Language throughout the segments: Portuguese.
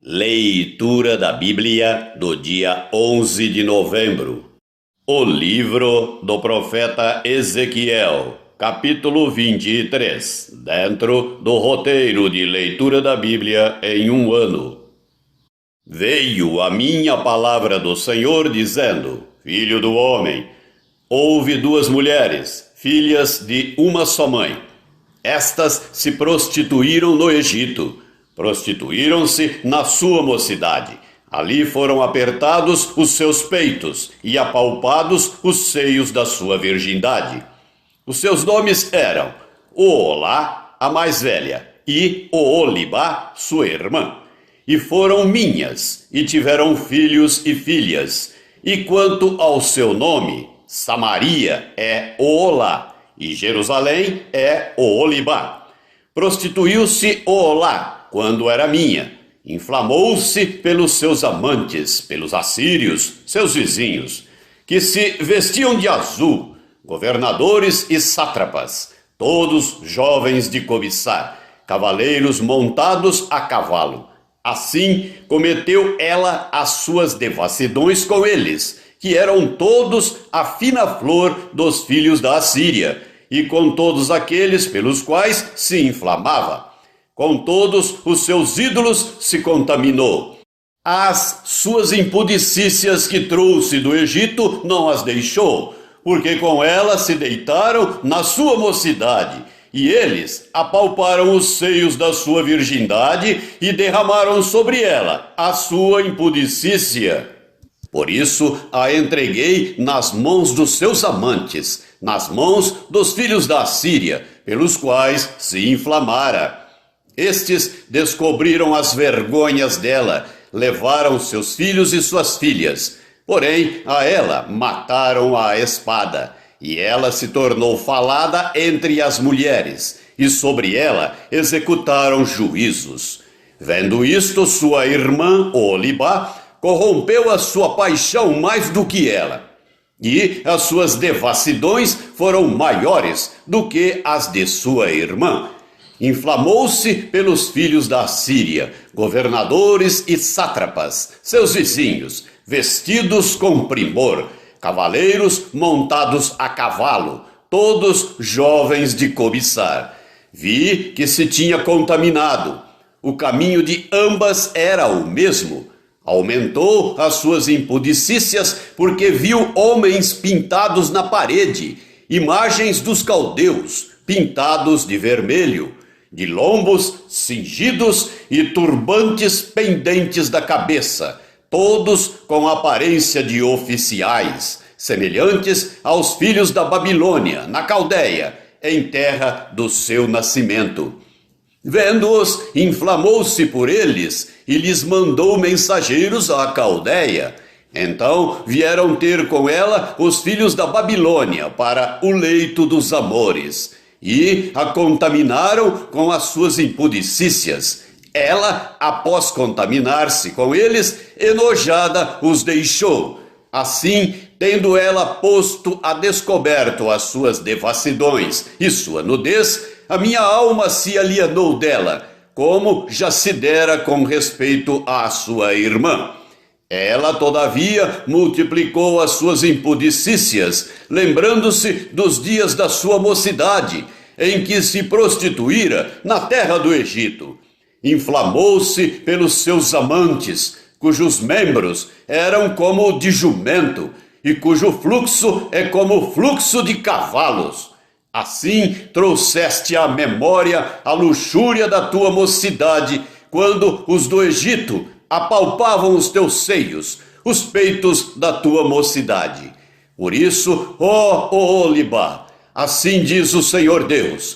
Leitura da Bíblia do dia 11 de novembro. O livro do profeta Ezequiel, capítulo 23, dentro do roteiro de leitura da Bíblia em um ano. Veio a minha palavra do Senhor dizendo: Filho do homem, houve duas mulheres, filhas de uma só mãe. Estas se prostituíram no Egito. Prostituíram-se na sua mocidade. Ali foram apertados os seus peitos e apalpados os seios da sua virgindade. Os seus nomes eram Oholá, a mais velha, e Oholibá, sua irmã. E foram minhas, e tiveram filhos e filhas. E quanto ao seu nome, Samaria é Oholá, e Jerusalém é Oholibá. Prostituiu-se Oholá quando era minha, inflamou-se pelos seus amantes, pelos assírios, seus vizinhos, que se vestiam de azul, governadores e sátrapas, todos jovens de cobiçar, cavaleiros montados a cavalo. Assim cometeu ela as suas devassidões com eles, que eram todos a fina flor dos filhos da Assíria, e com todos aqueles pelos quais se inflamava. Com todos os seus ídolos se contaminou. As suas impudicícias que trouxe do Egito não as deixou, porque com elas se deitaram na sua mocidade, e eles apalparam os seios da sua virgindade e derramaram sobre ela a sua impudicícia. Por isso a entreguei nas mãos dos seus amantes, nas mãos dos filhos da Assíria, pelos quais se inflamara. Estes descobriram as vergonhas dela, levaram seus filhos e suas filhas, porém a ela mataram à espada, e ela se tornou falada entre as mulheres, e sobre ela executaram juízos. Vendo isto, sua irmã, Oholibá, corrompeu a sua paixão mais do que ela, e as suas devassidões foram maiores do que as de sua irmã. Inflamou-se pelos filhos da Assíria, governadores e sátrapas, seus vizinhos, vestidos com primor, cavaleiros montados a cavalo, todos jovens de cobiçar. Vi que se tinha contaminado. O caminho de ambas era o mesmo. Aumentou as suas impudicícias porque viu homens pintados na parede, imagens dos caldeus, pintados de vermelho, de lombos cingidos e turbantes pendentes da cabeça, todos com aparência de oficiais, semelhantes aos filhos da Babilônia, na Caldeia, em terra do seu nascimento. Vendo-os, inflamou-se por eles e lhes mandou mensageiros à Caldeia. Então vieram ter com ela os filhos da Babilônia para o leito dos amores, e a contaminaram com as suas impudicícias. Ela, após contaminar-se com eles, enojada os deixou. Assim, tendo ela posto a descoberto as suas devassidões e sua nudez, a minha alma se alienou dela, como já se dera com respeito à sua irmã. Ela, todavia, multiplicou as suas impudicícias, lembrando-se dos dias da sua mocidade, em que se prostituíra na terra do Egito. Inflamou-se pelos seus amantes, cujos membros eram como o de jumento, e cujo fluxo é como o fluxo de cavalos. Assim trouxeste à memória a luxúria da tua mocidade, quando os do Egito apalpavam os teus seios, os peitos da tua mocidade. Por isso, ó Oholibá, assim diz o Senhor Deus: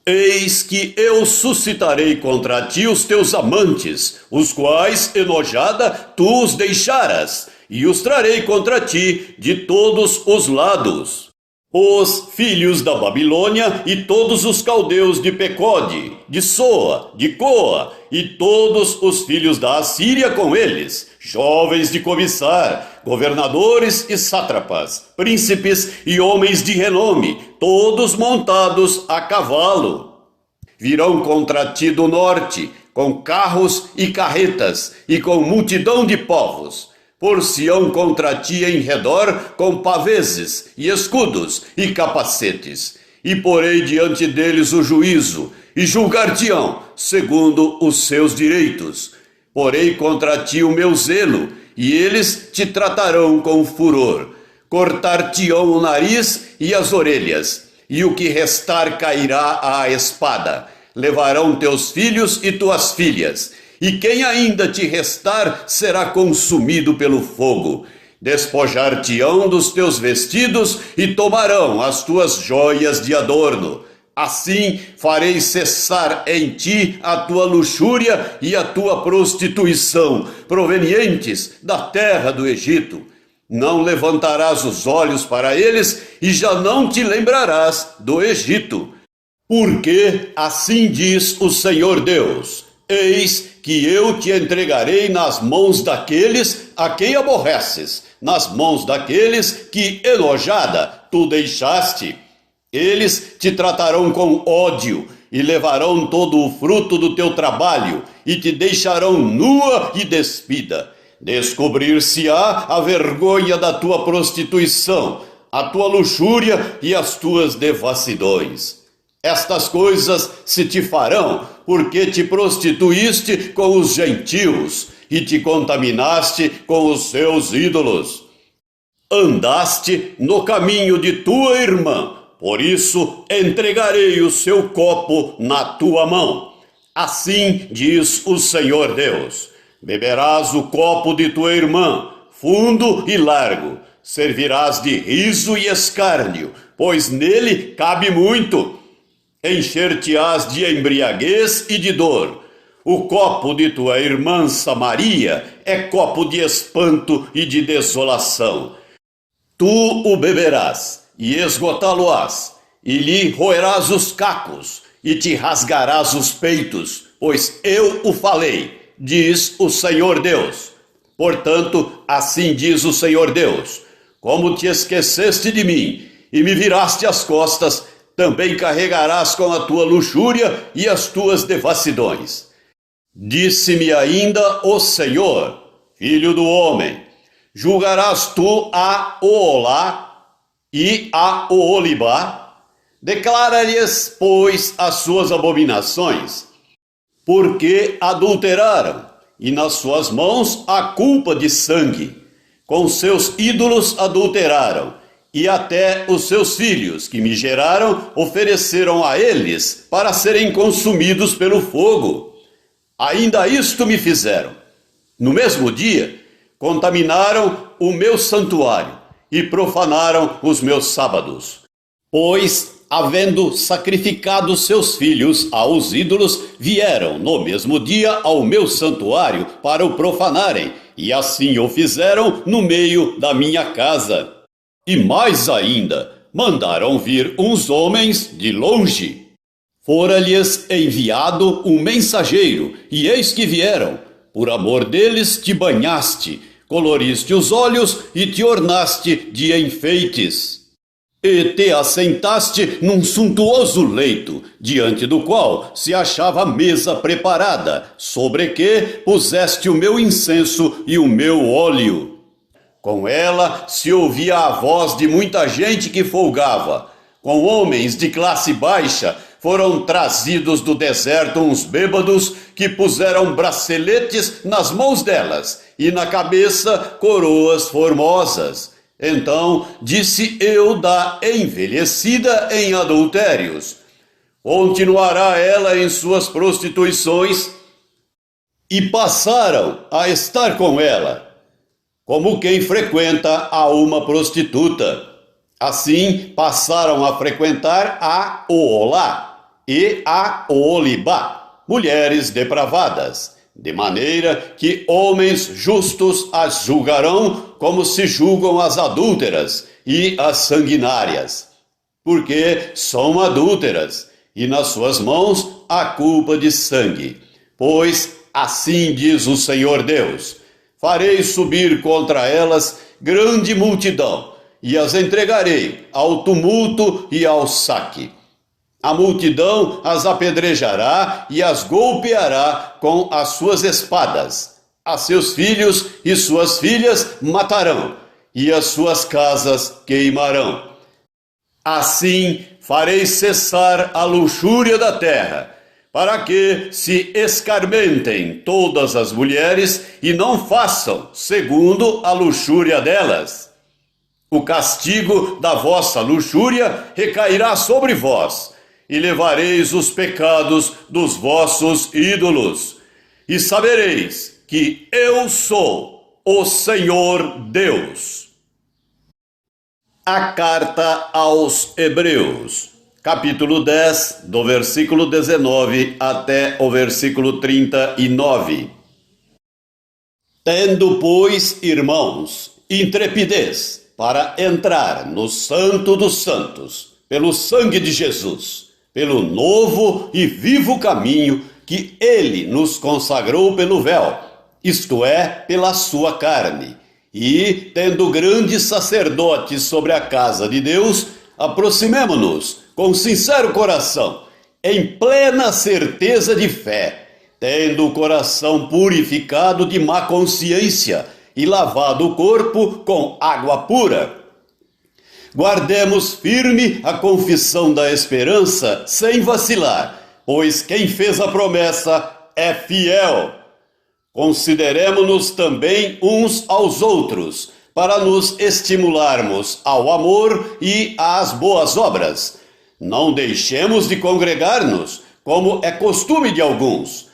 eis que eu suscitarei contra ti os teus amantes, os quais, enojada, tu os deixaras, e os trarei contra ti de todos os lados. Os filhos da Babilônia e todos os caldeus de Pecode, de Soa, de Coa, e todos os filhos da Assíria com eles, jovens de cobiçar, governadores e sátrapas, príncipes e homens de renome, todos montados a cavalo. Virão contra ti do norte, com carros e carretas, e com multidão de povos. Por-se-ão contra ti em redor com paveses, e escudos, e capacetes. E porei diante deles o juízo, e julgar-te-ão, segundo os seus direitos. Porei contra ti o meu zelo, e eles te tratarão com furor. Cortar-te-ão o nariz e as orelhas, e o que restar cairá à espada. Levarão teus filhos e tuas filhas, e quem ainda te restar será consumido pelo fogo. Despojar-te-ão dos teus vestidos e tomarão as tuas joias de adorno. Assim farei cessar em ti a tua luxúria e a tua prostituição, provenientes da terra do Egito. Não levantarás os olhos para eles e já não te lembrarás do Egito. Porque assim diz o Senhor Deus: eis que eu te entregarei nas mãos daqueles a quem aborreces, nas mãos daqueles que, enojada, tu deixaste. Eles te tratarão com ódio e levarão todo o fruto do teu trabalho e te deixarão nua e despida. Descobrir-se-á a vergonha da tua prostituição, a tua luxúria e as tuas devassidões. Estas coisas se te farão, porque te prostituíste com os gentios e te contaminaste com os seus ídolos. Andaste no caminho de tua irmã, por isso entregarei o seu copo na tua mão. Assim diz o Senhor Deus: beberás o copo de tua irmã, fundo e largo. Servirás de riso e escárnio, pois nele cabe muito. Encher-te-ás de embriaguez e de dor. O copo de tua irmã Samaria é copo de espanto e de desolação. Tu o beberás e esgotá-lo-ás, e lhe roerás os cacos, e te rasgarás os peitos, pois eu o falei, diz o Senhor Deus. Portanto, assim diz o Senhor Deus: como te esqueceste de mim e me viraste as costas, também carregarás com a tua luxúria e as tuas devassidões. Disse-me ainda o Senhor: filho do homem, julgarás tu a Oolá e a Oolibá? Declara-lhes, pois, as suas abominações, porque adulteraram, e nas suas mãos a culpa de sangue. Com seus ídolos adulteraram, e até os seus filhos que me geraram ofereceram a eles para serem consumidos pelo fogo. Ainda isto me fizeram. No mesmo dia, contaminaram o meu santuário e profanaram os meus sábados. Pois, havendo sacrificado seus filhos aos ídolos, vieram no mesmo dia ao meu santuário para o profanarem, e assim o fizeram no meio da minha casa. E mais ainda, mandaram vir uns homens de longe. Fora-lhes enviado um mensageiro, e eis que vieram. Por amor deles te banhaste, coloriste os olhos e te ornaste de enfeites. E te assentaste num suntuoso leito, diante do qual se achava a mesa preparada, sobre que puseste o meu incenso e o meu óleo. Com ela se ouvia a voz de muita gente que folgava. Com homens de classe baixa foram trazidos do deserto uns bêbados que puseram braceletes nas mãos delas e na cabeça coroas formosas. Então disse eu da envelhecida em adultérios: continuará ela em suas prostituições? E passaram a estar com ela, como quem frequenta a uma prostituta. Assim passaram a frequentar a Oolá e a Oolibá, mulheres depravadas, de maneira que homens justos as julgarão como se julgam as adúlteras e as sanguinárias, porque são adúlteras, e nas suas mãos a culpa de sangue. Pois assim diz o Senhor Deus: farei subir contra elas grande multidão, e as entregarei ao tumulto e ao saque. A multidão as apedrejará e as golpeará com as suas espadas. A seus filhos e suas filhas matarão, e as suas casas queimarão. Assim farei cessar a luxúria da terra, para que se escarmentem todas as mulheres e não façam segundo a luxúria delas. O castigo da vossa luxúria recairá sobre vós, e levareis os pecados dos vossos ídolos, e sabereis que eu sou o Senhor Deus. A carta aos Hebreus, capítulo 10, do versículo 19 até o versículo 39. Tendo, pois, irmãos, intrepidez para entrar no Santo dos Santos, pelo sangue de Jesus, pelo novo e vivo caminho que ele nos consagrou pelo véu, isto é, pela sua carne, e, tendo grande sacerdote sobre a casa de Deus, aproximemo-nos com sincero coração, em plena certeza de fé, tendo o coração purificado de má consciência e lavado o corpo com água pura. Guardemos firme a confissão da esperança sem vacilar, pois quem fez a promessa é fiel. Consideremo-nos também uns aos outros, para nos estimularmos ao amor e às boas obras. Não deixemos de congregar-nos, como é costume de alguns.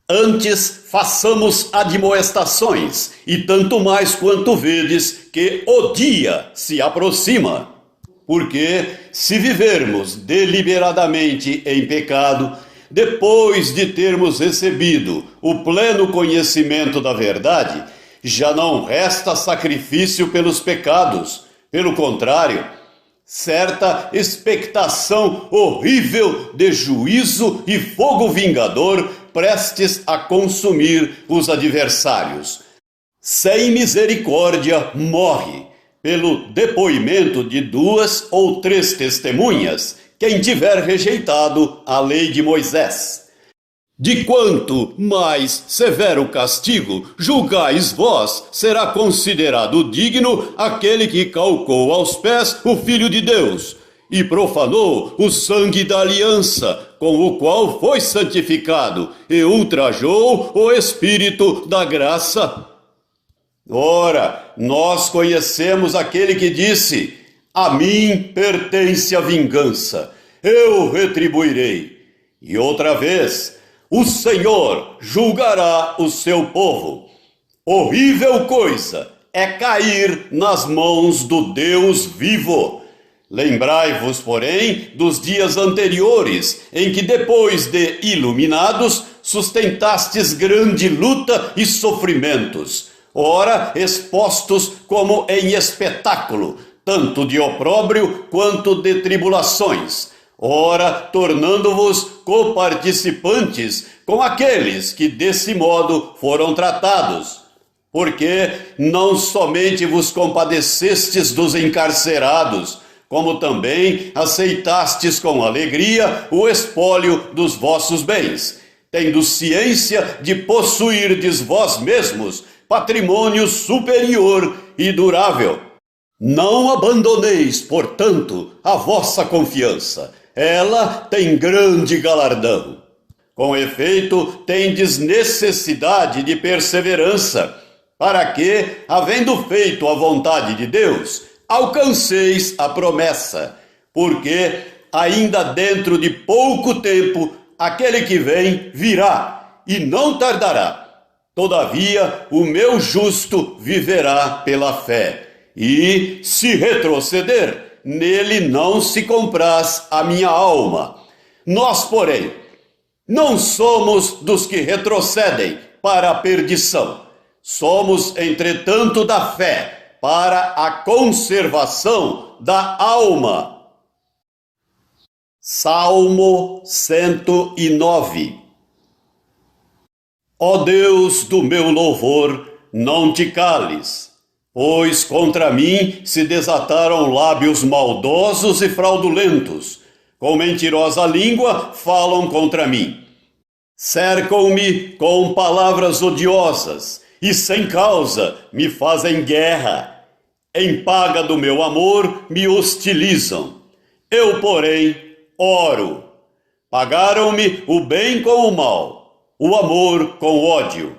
Antes façamos admoestações, e tanto mais quanto vedes que o dia se aproxima. Porque se vivermos deliberadamente em pecado, depois de termos recebido o pleno conhecimento da verdade, já não resta sacrifício pelos pecados. Pelo contrário, certa expectação horrível de juízo e fogo vingador prestes a consumir os adversários. Sem misericórdia morre, pelo depoimento de 2 ou 3 testemunhas, quem tiver rejeitado a lei de Moisés. De quanto mais severo castigo julgais vós, será considerado digno aquele que calcou aos pés o Filho de Deus, e profanou o sangue da aliança, com o qual foi santificado, e ultrajou o Espírito da graça. Ora, nós conhecemos aquele que disse: a mim pertence a vingança, eu retribuirei. E outra vez, o Senhor julgará o seu povo. Horrível coisa é cair nas mãos do Deus vivo. Lembrai-vos, porém, dos dias anteriores, em que, depois de iluminados, sustentastes grande luta e sofrimentos, ora expostos como em espetáculo, tanto de opróbrio quanto de tribulações, ora tornando-vos coparticipantes com aqueles que desse modo foram tratados. Porque não somente vos compadecestes dos encarcerados, como também aceitastes com alegria o espólio dos vossos bens, tendo ciência de possuirdes vós mesmos patrimônio superior e durável. Não abandoneis, portanto, a vossa confiança, ela tem grande galardão. Com efeito, tendes necessidade de perseverança, para que, havendo feito a vontade de Deus, alcanceis a promessa, porque ainda dentro de pouco tempo aquele que vem virá e não tardará. Todavia, o meu justo viverá pela fé, e se retroceder, nele não se compraz a minha alma. Nós, porém, não somos dos que retrocedem para a perdição. Somos, entretanto, da fé para a conservação da alma. Salmo 109. Ó Deus do meu louvor, não te cales, pois contra mim se desataram lábios maldosos e fraudulentos. com mentirosa língua falam contra mim. Cercam-me com palavras odiosas e sem causa me fazem guerra. Em paga do meu amor me hostilizam. Eu, porém, oro. Pagaram-me o bem com o mal, o amor com o ódio.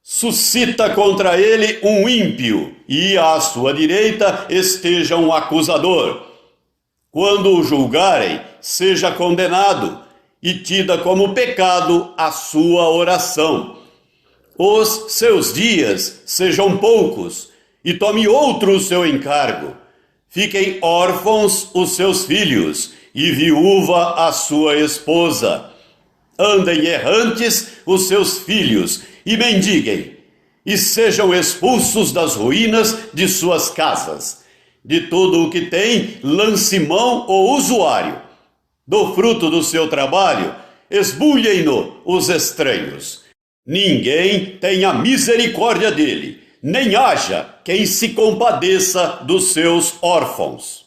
Suscita contra ele um ímpio, e à sua direita esteja um acusador. Quando o julgarem, seja condenado, e tida como pecado a sua oração. Os seus dias sejam poucos, e tome outro o seu encargo. Fiquem órfãos os seus filhos, e viúva a sua esposa. Andem errantes os seus filhos, e mendiguem, e sejam expulsos das ruínas de suas casas. De tudo o que tem, lance mão o usuário. Do fruto do seu trabalho, esbulhem-no os estranhos. Ninguém tenha misericórdia dele, nem haja quem se compadeça dos seus órfãos.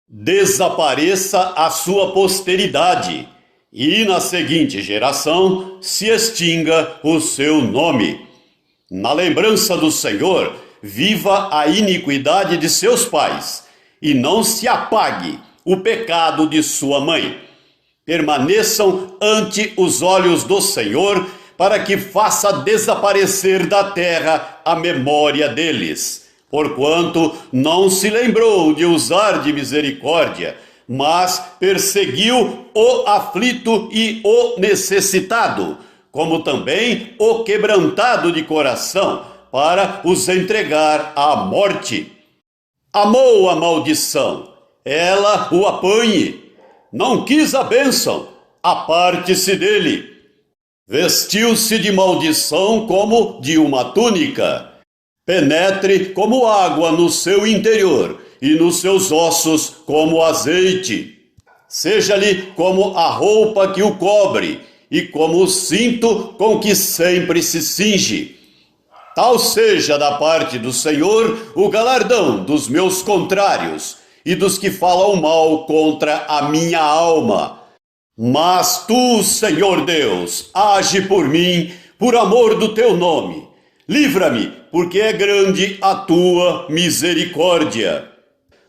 Desapareça a sua posteridade, e na seguinte geração se extinga o seu nome. Na lembrança do Senhor, viva a iniquidade de seus pais, e não se apague o pecado de sua mãe. Permaneçam ante os olhos do Senhor, para que faça desaparecer da terra a memória deles. Porquanto não se lembrou de usar de misericórdia, mas perseguiu o aflito e o necessitado, como também o quebrantado de coração, para os entregar à morte. Amou a maldição, ela o apanhe. Não quis a bênção, aparte-se dele. Vestiu-se de maldição como de uma túnica. Penetre como água no seu interior, e nos seus ossos como azeite. Seja-lhe como a roupa que o cobre, e como o cinto com que sempre se cinge. Tal seja da parte do Senhor o galardão dos meus contrários, e dos que falam mal contra a minha alma. Mas tu, Senhor Deus, age por mim, por amor do teu nome. Livra-me, porque é grande a tua misericórdia.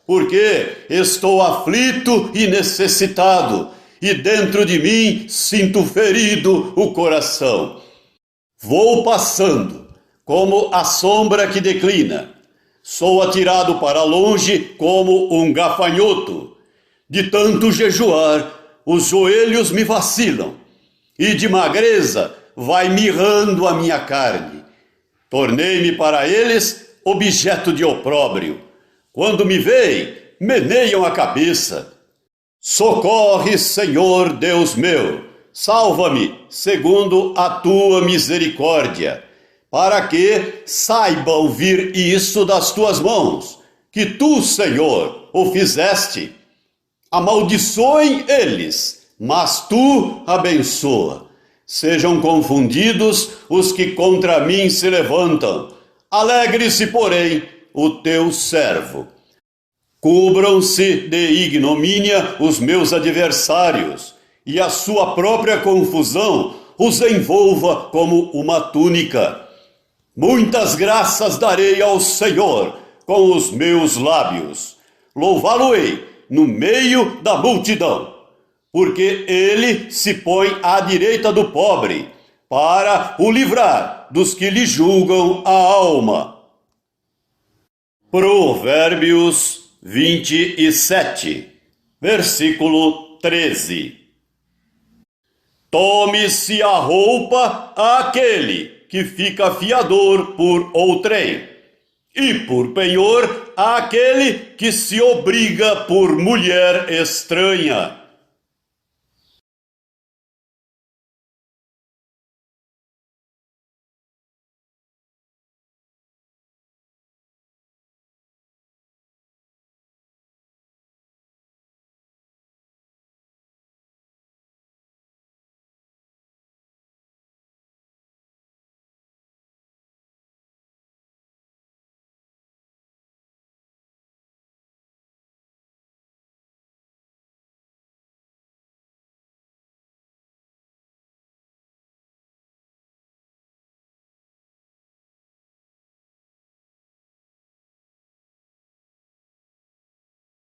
Porque estou aflito e necessitado, e dentro de mim sinto ferido o coração. Vou passando, como a sombra que declina. Sou atirado para longe como um gafanhoto. De tanto jejuar, os joelhos me vacilam, e de magreza vai mirrando a minha carne. Tornei-me para eles objeto de opróbrio. Quando me veem, meneiam a cabeça. Socorre, Senhor Deus meu, salva-me segundo a tua misericórdia, para que saibam vir isso das tuas mãos, que tu, Senhor, o fizeste. Amaldiçoem eles, mas tu abençoa. Sejam confundidos os que contra mim se levantam. Alegre-se, porém, o teu servo. Cubram-se de ignomínia os meus adversários, e a sua própria confusão os envolva como uma túnica. Muitas graças darei ao Senhor com os meus lábios. Louvá-lo-ei no meio da multidão, porque ele se põe à direita do pobre, para o livrar dos que lhe julgam a alma. Provérbios 27, versículo 13. Tome-se a roupa àquele que fica fiador por outrem, e por penhor àquele que se obriga por mulher estranha.